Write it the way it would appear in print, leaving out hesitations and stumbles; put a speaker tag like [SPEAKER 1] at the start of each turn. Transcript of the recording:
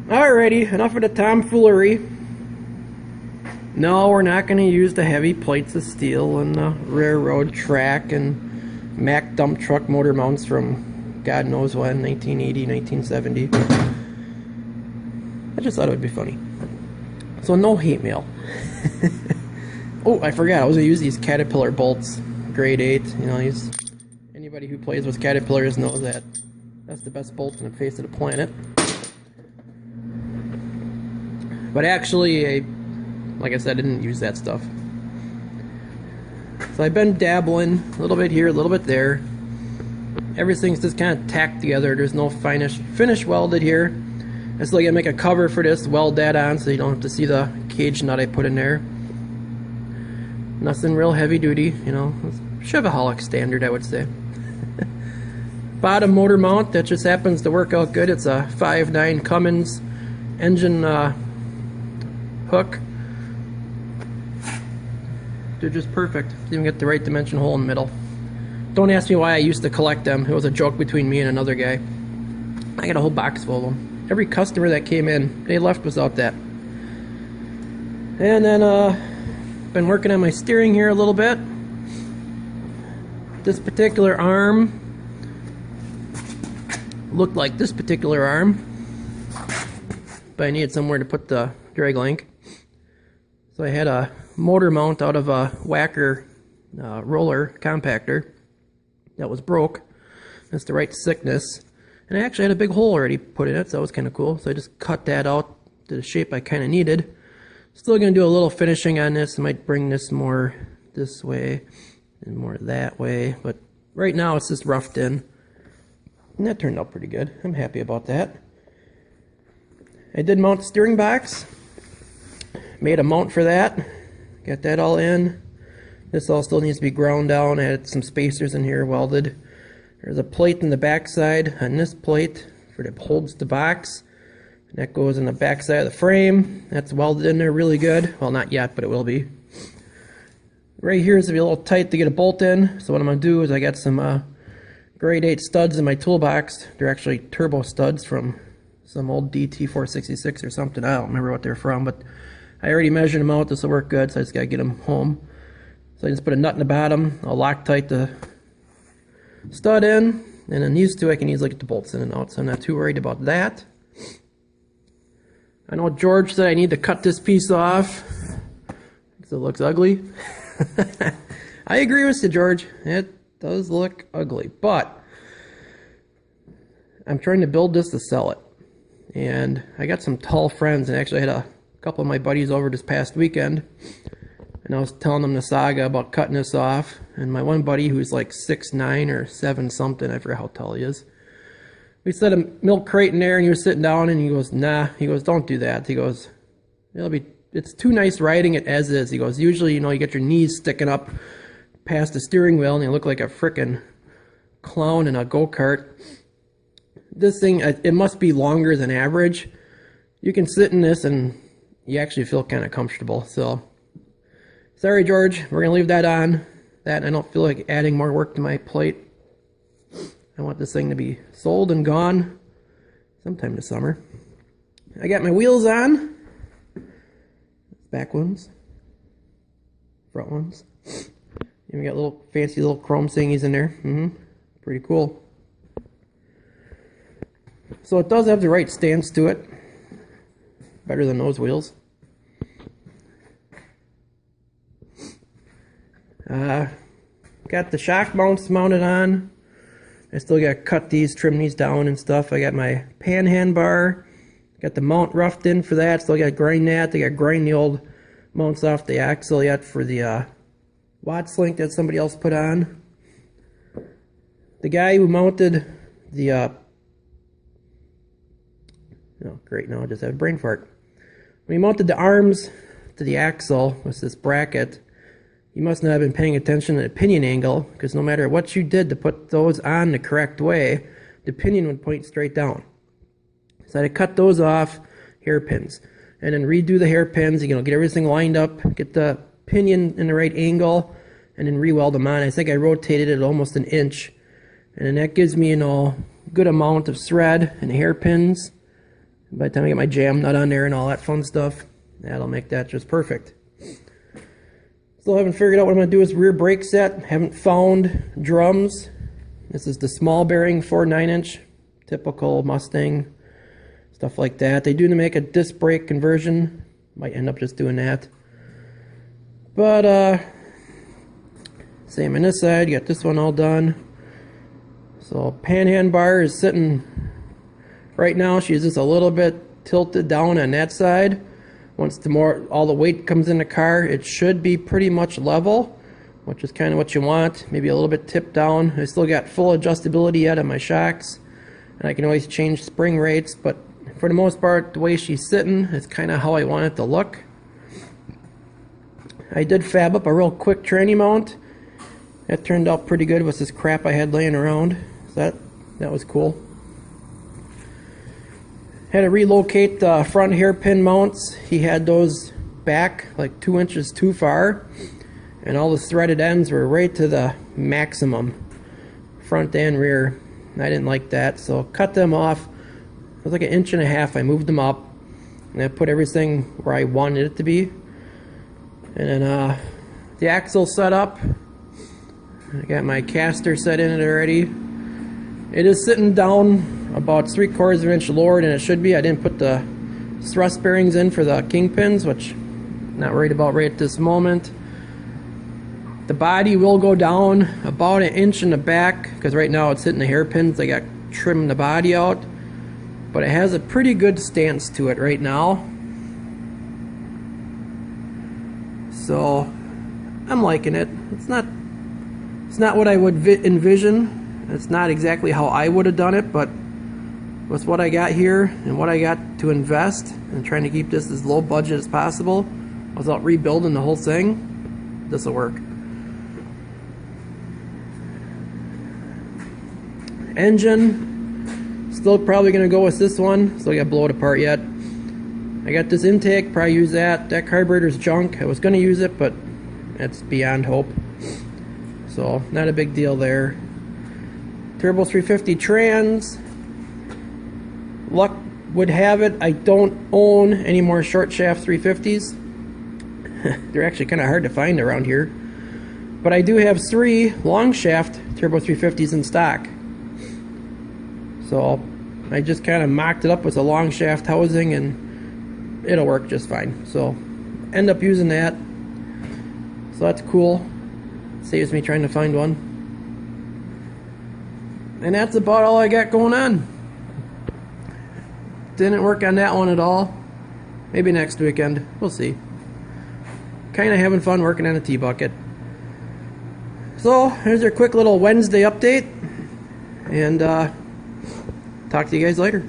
[SPEAKER 1] Alrighty, enough of the tomfoolery. No, we're not going to use the heavy plates of steel and the railroad track and Mack dump truck motor mounts from God knows when, 1980, 1970. I just thought it would be funny. So no hate mail. Oh, I forgot, I was going to use these Caterpillar bolts, grade 8. You know, these, anybody who plays with Caterpillars knows that that's the best bolt in the face of the planet. But actually, like I said, I didn't use that stuff. So I've been dabbling a little bit here, a little bit there. Everything's just kind of tacked together. There's no finish welded here. I still gotta make a cover for this, weld that on so you don't have to see the cage nut I put in there. Nothing real heavy duty, you know, chevahaulic standard, I would say. Bottom motor mount, that just happens to work out good. It's a 5.9 Cummins engine hook. They're just perfect. Even get the right dimension hole in the middle. Don't ask me why I used to collect them. It was a joke between me and another guy. I got a whole box full of them. Every customer that came in, they left without that. And then, been working on my steering here a little bit. This particular arm looked like this particular arm, but I needed somewhere to put the drag link. So I had a motor mount out of a Whacker roller compactor that was broke. That's the right thickness. And I actually had a big hole already put in it, so that was kind of cool. So I just cut that out to the shape I kind of needed. Still going to do a little finishing on this. I might bring this more this way and more that way. But right now it's just roughed in. And that turned out pretty good. I'm happy about that. I did mount the steering box. Made a mount for that. Got that all in. This all still needs to be ground down. I had some spacers in here welded. There's a plate in the back side on this plate for that holds the box. And that goes in the back side of the frame. That's welded in there really good. Well, not yet, but it will be. Right here is going to be a little tight to get a bolt in. So what I'm going to do is I got some grade 8 studs in my toolbox. They're actually turbo studs from some old DT466 or something. I don't remember what they're from, but I already measured them out. This will work good, so I just got to get them home. So I just put a nut in the bottom. I'll Loctite the stud in, and then these two I can easily get the bolts in and out, so I'm not too worried about that. I know George said I need to cut this piece off because it looks ugly. I agree with you, George. It does look ugly, but I'm trying to build this to sell it. And I got some tall friends, and actually I had a couple of my buddies over this past weekend, and I was telling them the saga about cutting this off. And my one buddy, who's like 6'9" or 7 something, I forget how tall he is, we set a milk crate in there, and he was sitting down, and he goes, nah, he goes, don't do that. He goes, it's too nice riding it as is. He goes, usually, you know, you get your knees sticking up past the steering wheel and you look like a frickin' clown in a go-kart. This thing, it must be longer than average. You can sit in this and you actually feel kind of comfortable. So, sorry, George, we're going to leave that on. That, I don't feel like adding more work to my plate. I want this thing to be sold and gone sometime this summer. I got my wheels on. Back ones. Front ones. And we got little fancy little chrome thingies in there. Pretty cool. So it does have the right stance to it. Better than those wheels. Got the shock mounts mounted on. I still got to cut these, trim these down and stuff. I got my panhand bar. Got the mount roughed in for that. Still got to grind that. They got to grind the old mounts off the axle yet for the Watts link that somebody else put on. The guy who mounted the oh great, now I just had a brain fart. When he mounted the arms to the axle with this bracket, you must not have been paying attention to the pinion angle, because no matter what you did to put those on the correct way, the pinion would point straight down. So I had to cut those off, hairpins, and then redo the hairpins, you know, get everything lined up, get the pinion in the right angle, and then re-weld them on. I think I rotated it almost an inch, and then that gives me, you know, good amount of thread and hairpins, By the time I get my jam nut on there and all that fun stuff, that'll make that just perfect. Still haven't figured out what I'm going to do with rear brake set. Haven't found drums. This is the small bearing 4 9-inch, typical Mustang, stuff like that. They do make a disc brake conversion. Might end up just doing that. But same on this side. Got this one all done. So panhand bar is sitting right now. She's just a little bit tilted down on that side. Once all the weight comes in the car, it should be pretty much level, which is kind of what you want. Maybe a little bit tipped down. I still got full adjustability yet on my shocks, and I can always change spring rates, but for the most part, the way she's sitting is kind of how I want it to look. I did fab up a real quick tranny mount. That turned out pretty good with this crap I had laying around. So that was cool. Had to relocate the front hairpin mounts. He had those back like 2 inches too far, and all the threaded ends were right to the maximum, front and rear. I didn't like that, so cut them off. It was like 1.5 inches. I moved them up, and I put everything where I wanted it to be. And then the axle set up. I got my caster set in it already. It is sitting down about 3/4 inch lower than it should be. I didn't put the thrust bearings in for the kingpins, which I'm not worried about right at this moment. The body will go down about 1 inch in the back, because right now it's hitting the hairpins. I got trimmed the body out, but it has a pretty good stance to it right now. So I'm liking it. It's not what I would envision. It's not exactly how I would have done it, but with what I got here and what I got to invest and trying to keep this as low budget as possible without rebuilding the whole thing, this will work. Engine, still probably going to go with this one. Still got to blow it apart yet. I got this intake, probably use that. That carburetor's junk. I was going to use it, but it's beyond hope. So not a big deal there. Turbo 350 trans. Luck would have it, I don't own any more short shaft 350s. They're actually kind of hard to find around here. But I do have 3 long shaft turbo 350s in stock. So I just kind of mocked it up with a long shaft housing, and it'll work just fine. So end up using that. So that's cool. Saves me trying to find one. And that's about all I got going on. Didn't work on that one at all. Maybe next weekend. We'll see. Kind of having fun working on a T-bucket. So, here's our quick little Wednesday update. And talk to you guys later.